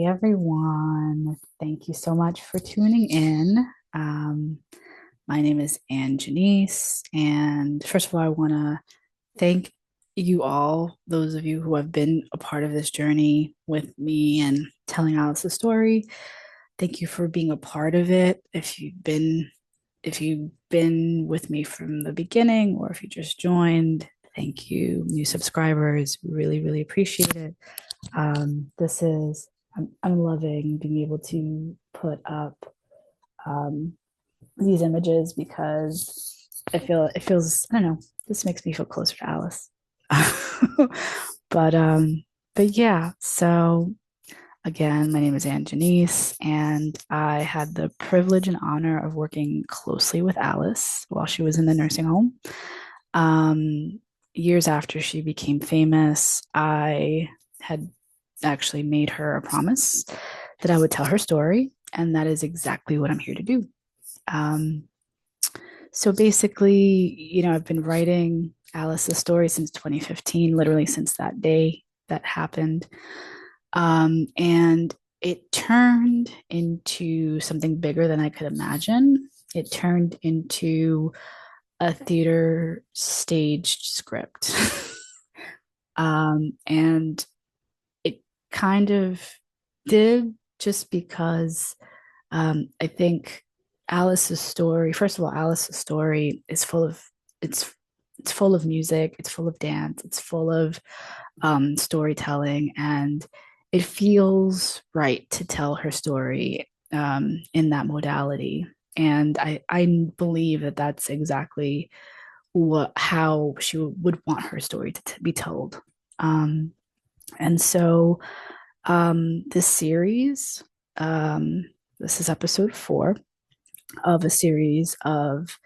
everyone. Thank you so much for tuning in. Um, my name is Anginese, and first of all, I want to thank you all, those of you who have been a part of this journey with me and telling Alice's story. Thank you for being a part of it. If you've been with me from the beginning, or if you just joined, thank you. New subscribers, really, really appreciate it. This is I'm loving being able to put up um, these images because it feels, I don't know, this makes me feel closer to Alice. but um but yeah, so again, my name is Anginese, and I had the privilege and honor of working closely with Alice while she was in the nursing home. Um, Years after she became famous, I had actually made her a promise that I would tell her story, and that is exactly what I'm here to do. Um, so basically, I've been writing Alice's story since 2015, literally since that day that happened. And it turned into something bigger than I could imagine. It turned into a theater staged script. And it kind of did just because I think Alice's story, first of all, Alice's story is full of it's it's full of music, it's full of dance, it's full of storytelling, and it feels right to tell her story in that modality. And I believe that that's exactly how she would want her story to be told. Um, and so this series, um, this is episode 4 of a series of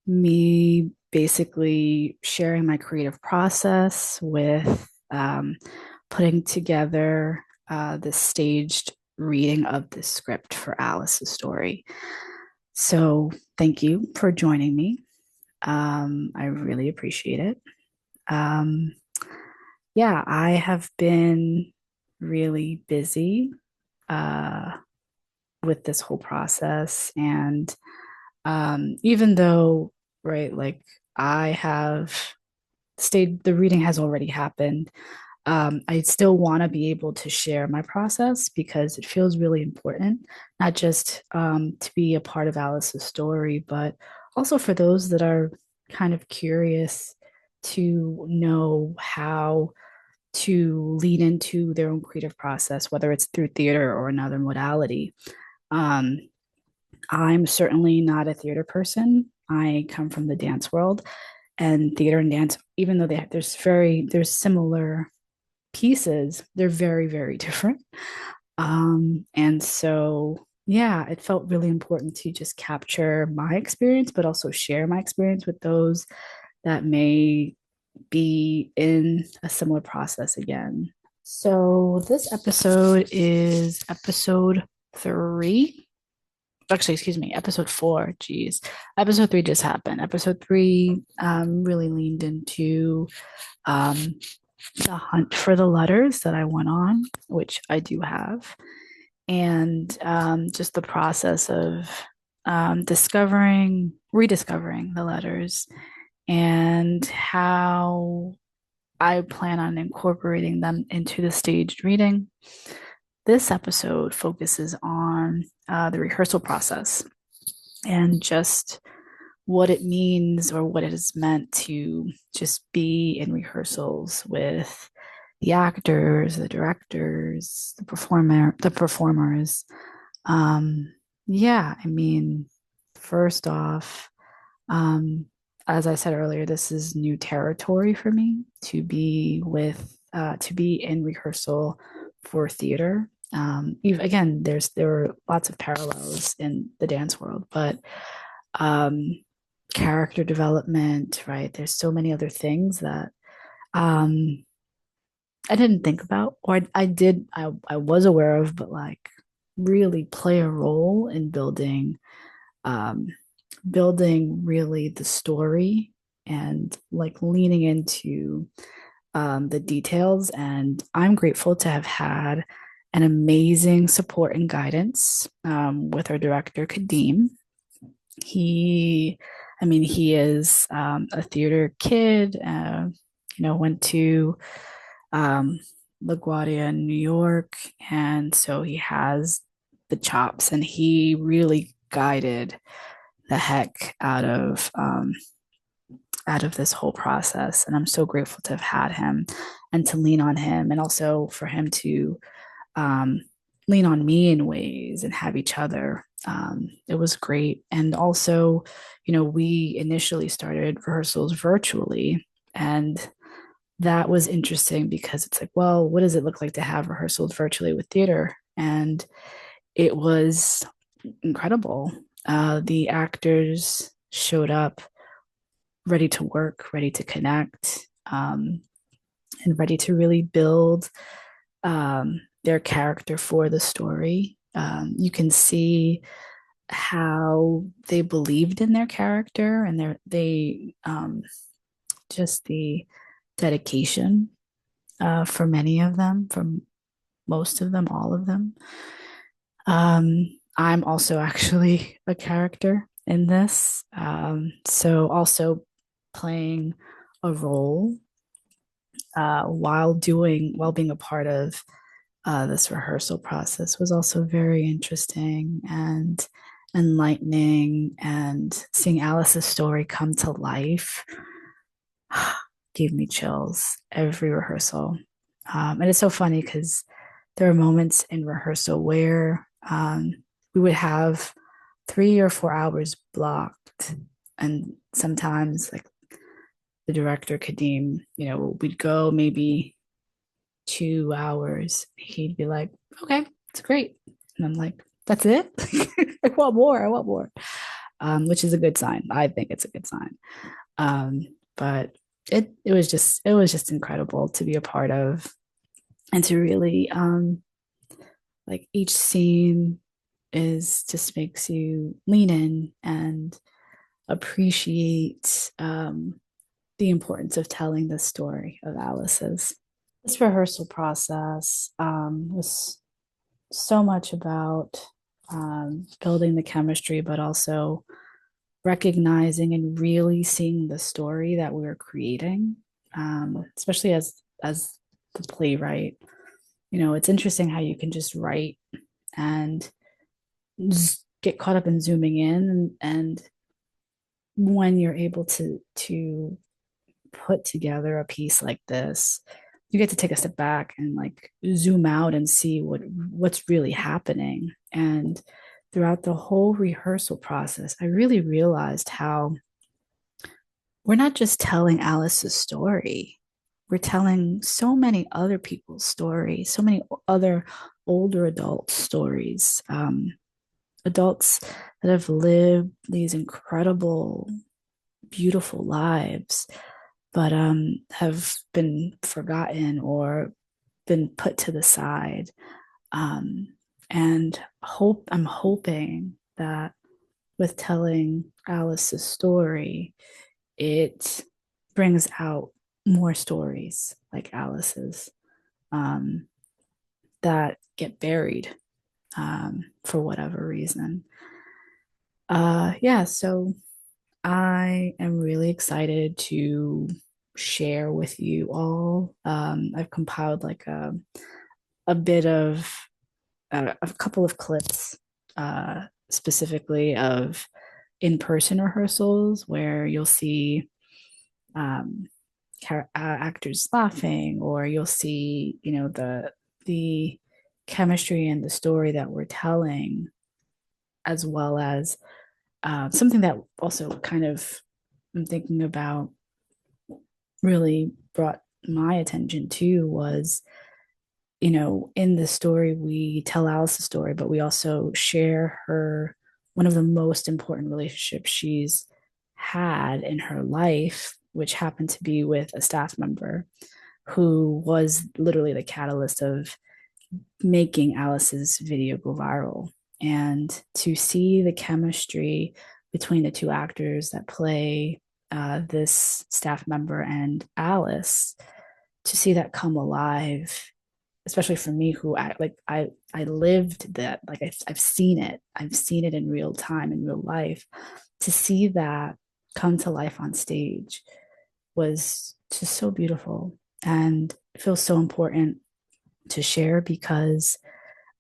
me basically sharing my creative process with putting together this staged reading of the script for Alice's story. So thank you for joining me. I really appreciate it. Um, yeah, I have been really busy uh, with this whole process. And even though, right, like I have stayed, the reading has already happened. I still want to be able to share my process because it feels really important, not just to be a part of Alice's story, but also for those that are kind of curious to know how to lead into their own creative process, whether it's through theater or another modality. Um, I'm certainly not a theater person. I come from the dance world, and theater and dance, even though there's similar pieces, they're very, very different. And so yeah, it felt really important to just capture my experience, but also share my experience with those that may be in a similar process again. So this episode is episode 3. Actually, excuse me, episode 4. Geez, episode 3 just happened. Episode 3 really leaned into um, the hunt for the letters that I went on, which I do have, and just the process of rediscovering the letters, and how I plan on incorporating them into the staged reading. This episode focuses on the rehearsal process and just what it means, or what it is meant to just be in rehearsals with the actors, the directors, the performers. Um, yeah, I mean, first off, um, as I said earlier, this is new territory for me to be in rehearsal for theater. Again, there are lots of parallels in the dance world, but um, character development, right? There's so many other things that um, I didn't think about, or I was aware of, but like really play a role in um, building really the story, and like leaning into the details. And I'm grateful to have had an amazing support and guidance with our director, Kadeem. He, I mean, he is a theater kid, went to um, LaGuardia in New York. And so he has the chops and he really guided the heck out of this whole process. And I'm so grateful to have had him and to lean on him and also for him to um, lean on me in ways and have each other. It was great. And also, we initially started rehearsals virtually. And that was interesting because it's like, well, what does it look like to have rehearsals virtually with theater? And it was incredible. The actors showed up ready to work, ready to connect, and ready to really build their character for the story. You can see how they believed in their character and they just the dedication for many of them, from most of them, all of them. I'm also actually a character in this, so also playing a role while being a part of this rehearsal process was also very interesting and enlightening. And seeing Alice's story come to life gave me chills every rehearsal. And it's so funny because there are moments in rehearsal where we would have 3 or 4 hours blocked. And sometimes, like the director, Kadeem, we'd go maybe 2 hours. He'd be like, okay, it's great. And I'm like, that's it? I want more. I want more. Which is a good sign. I think it's a good sign. But it was just incredible to be a part of and to really like each scene is just makes you lean in and appreciate the importance of telling the story of Alice's. This rehearsal process was so much about building the chemistry, but also recognizing and really seeing the story that we were creating, especially as the playwright. It's interesting how you can just write and just get caught up in zooming in, and when you're able to put together a piece like this, you get to take a step back and like zoom out and see what's really happening. And throughout the whole rehearsal process, I really realized how we're not just telling Alice's story, we're telling so many other people's stories, so many other older adult stories, adults that have lived these incredible, beautiful lives, but have been forgotten or been put to the side. Um, and I'm hoping that with telling Alice's story, it brings out more stories like Alice's um, that get buried for whatever reason. Yeah, so I am really excited to share with you all. I've compiled like a bit of a couple of clips specifically of in-person rehearsals where you'll see um, actors laughing, or you'll see, the chemistry and the story that we're telling, as well as something that also kind of I'm thinking about really brought my attention to was, in the story, we tell Alice's story, but we also share one of the most important relationships she's had in her life, which happened to be with a staff member who was literally the catalyst of making Alice's video go viral. And to see the chemistry between the two actors that play this staff member and Alice, to see that come alive especially for me who I lived that, like I've seen it. I've seen it in real time, in real life. To see that come to life on stage was just so beautiful, and it feels so important to share because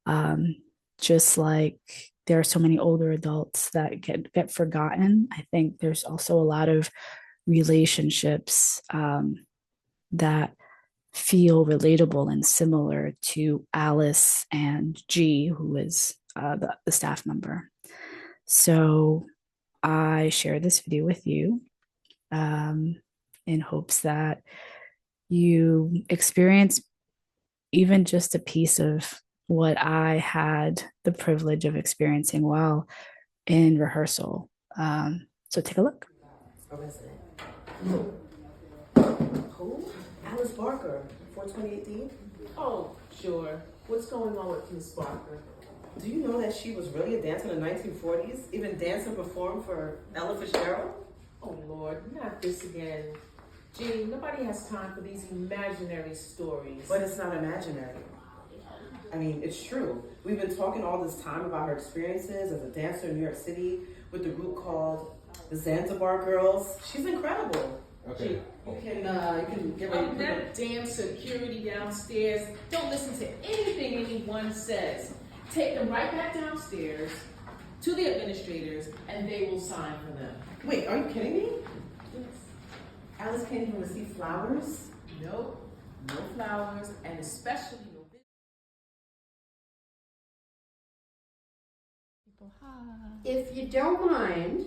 um, just like there are so many older adults that get forgotten, I think there's also a lot of relationships that feel relatable and similar to Alice and G, who is the staff member. So I share this video with you um, in hopes that you experience even just a piece of what I had the privilege of experiencing while in rehearsal. So take a look. A resident. Who? Alice Barker, 42018. Oh, sure. What's going on with Miss Barker? Do you know that she was really a dancer in the 1940s? Even danced and performed for Ella Fitzgerald? Oh, Lord, not this again. Gee, nobody has time for these imaginary stories. But it's not imaginary. I mean, it's true. We've been talking all this time about her experiences as a dancer in New York City with the group called the Zanzibar Girls. She's incredible. Okay. You can get ready. That damn security downstairs. Don't listen to anything anyone says. Take them right back downstairs to the administrators, and they will sign for them. Wait, are you kidding me? Yes. Alice can't even receive flowers? Nope. No flowers, and especially no. If you don't mind,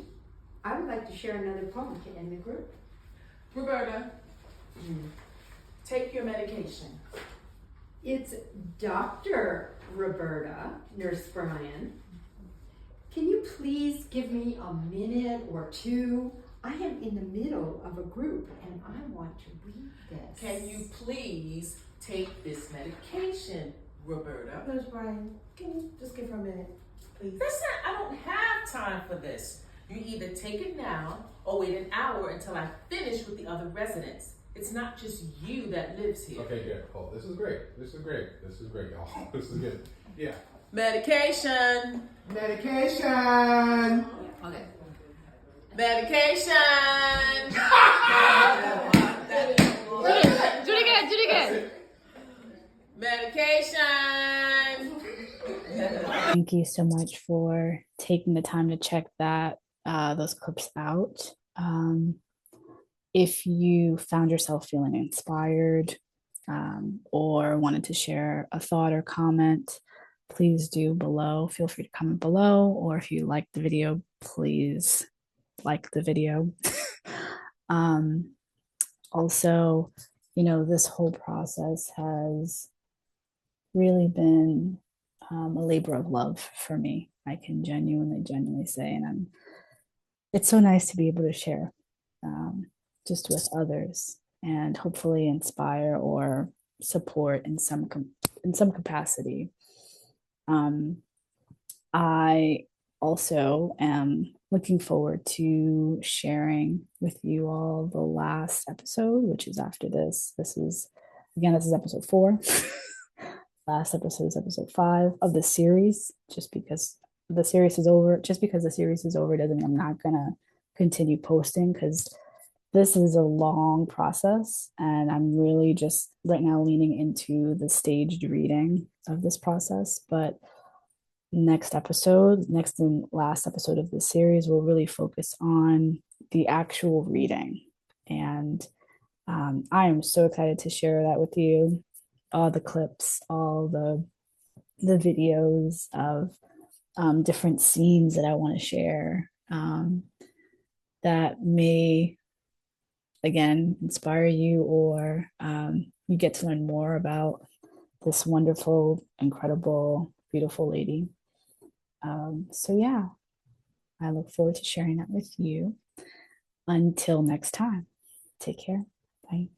I would like to share another poem to end the group. Roberta, take your medication. It's Dr. Roberta, Nurse Brian. Can you please give me a minute or two? I am in the middle of a group and I want to read this. Can you please take this medication, Roberta? Nurse Brian, can you just give her a minute, please? Listen, I don't have time for this. You either take it now or wait an hour until I finish with the other residents. It's not just you that lives here. Okay, yeah, cool. This is great. This is great. This is great, y'all. This is good. Yeah. Medication. Medication. Okay. Medication. Do it again. Medication. Thank you so much for taking the time to check those clips out. If you found yourself feeling inspired or wanted to share a thought or comment, please do below. Feel free to comment below, or if you liked the video, please like the video. Also, this whole process has really been a labor of love for me. I can genuinely say, and it's so nice to be able to share just with others and hopefully inspire or support in some capacity. I also am looking forward to sharing with you all the last episode, which is after this. This is episode 4. Last episode is episode 5 of the series. Just because the series is over doesn't mean I'm not gonna continue posting, because this is a long process and I'm really just right now leaning into the staged reading of this process. But next and last episode of this series will really focus on the actual reading, and I am so excited to share that with you. All the clips, all the videos of different scenes that I want to share that may again inspire you, or you get to learn more about this wonderful, incredible, beautiful lady. So yeah, I look forward to sharing that with you. Until next time, take care. Bye.